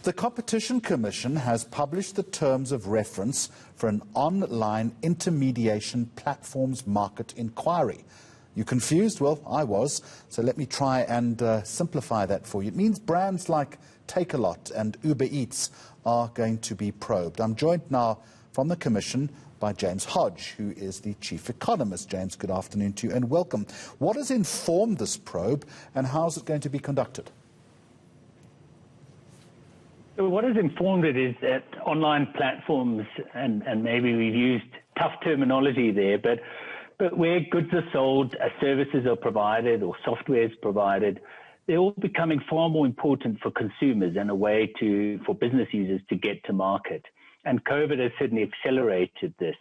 The Competition Commission has published the terms of reference for an online intermediation platforms market inquiry. You confused? Well, I was. So let me try and simplify that for you. It means brands like Takealot and Uber Eats are going to be probed. I'm joined now from the Commission by James Hodge, who is the Chief Economist. James, good afternoon to you and welcome. What has informed this probe and how is it going to be conducted? So what has informed it is that online platforms, and maybe we've used tough terminology there, but where goods are sold, services are provided or software is provided, they're all becoming far more important for consumers and a way for business users to get to market. And COVID has certainly accelerated this.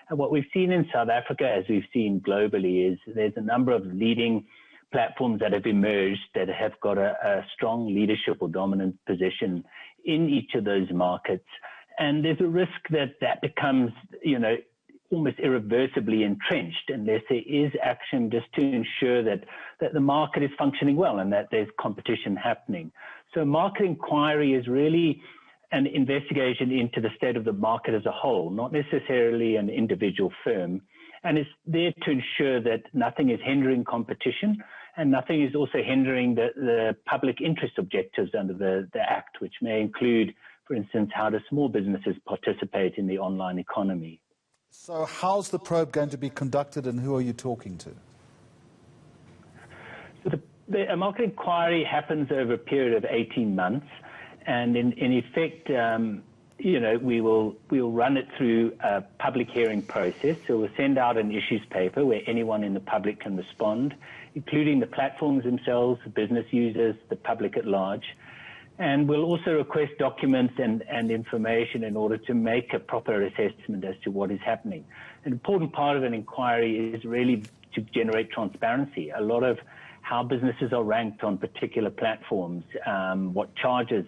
And what we've seen in South Africa, as we've seen globally, is there's a number of leading platforms that have emerged that have got a strong leadership or dominant position in each of those markets. And there's a risk that that becomes, almost irreversibly entrenched unless there is action just to ensure that the market is functioning well and that there's competition happening. So market inquiry is really an investigation into the state of the market as a whole, not necessarily an individual firm. And it's there to ensure that nothing is hindering competition and nothing is also hindering the public interest objectives under the Act, which may include, for instance, how do small businesses participate in the online economy. So how's the probe going to be conducted and who are you talking to? So the market inquiry happens over a period of 18 months. And in effect, we'll run it through a public hearing process. So we'll send out an issues paper where anyone in the public can respond, including the platforms themselves, business users, the public at large. And we'll also request documents and information in order to make a proper assessment as to what is happening. An important part of an inquiry is really to generate transparency. A lot of how businesses are ranked on particular platforms, what charges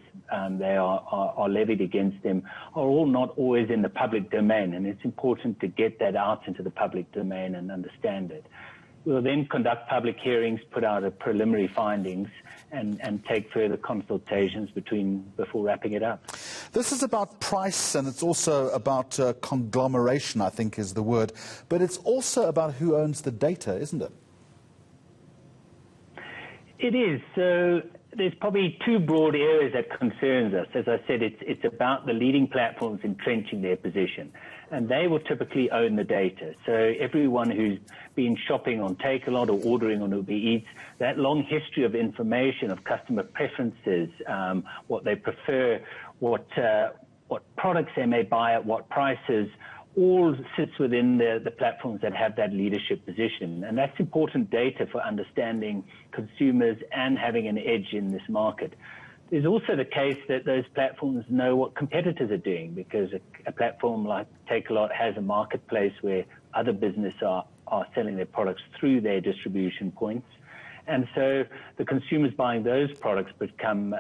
they are levied against them, are all not always in the public domain, and it's important to get that out into the public domain and understand it. We'll then conduct public hearings, put out a preliminary findings, and take further consultations before wrapping it up. This is about price, and it's also about conglomeration, I think is the word, but it's also about who owns the data, isn't it? It is. So there's probably two broad areas that concerns us. As I said, it's about the leading platforms entrenching their position, and they will typically own the data. So everyone who's been shopping on Takealot or ordering on Uber Eats, that long history of information of customer preferences, what they prefer, what products they may buy at what prices, all sits within the platforms that have that leadership position. And that's important data for understanding consumers and having an edge in this market. There's also the case that those platforms know what competitors are doing, because a platform like Takealot has a marketplace where other businesses are selling their products through their distribution points. And so the consumers buying those products become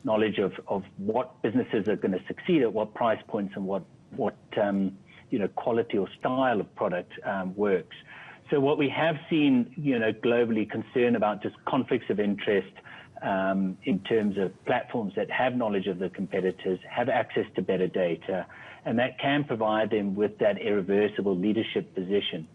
knowledge of what businesses are going to succeed at what price points and what quality or style of product works. So what we have seen, globally, concern about just conflicts of interest in terms of platforms that have knowledge of the competitors, have access to better data, and that can provide them with that irreversible leadership position.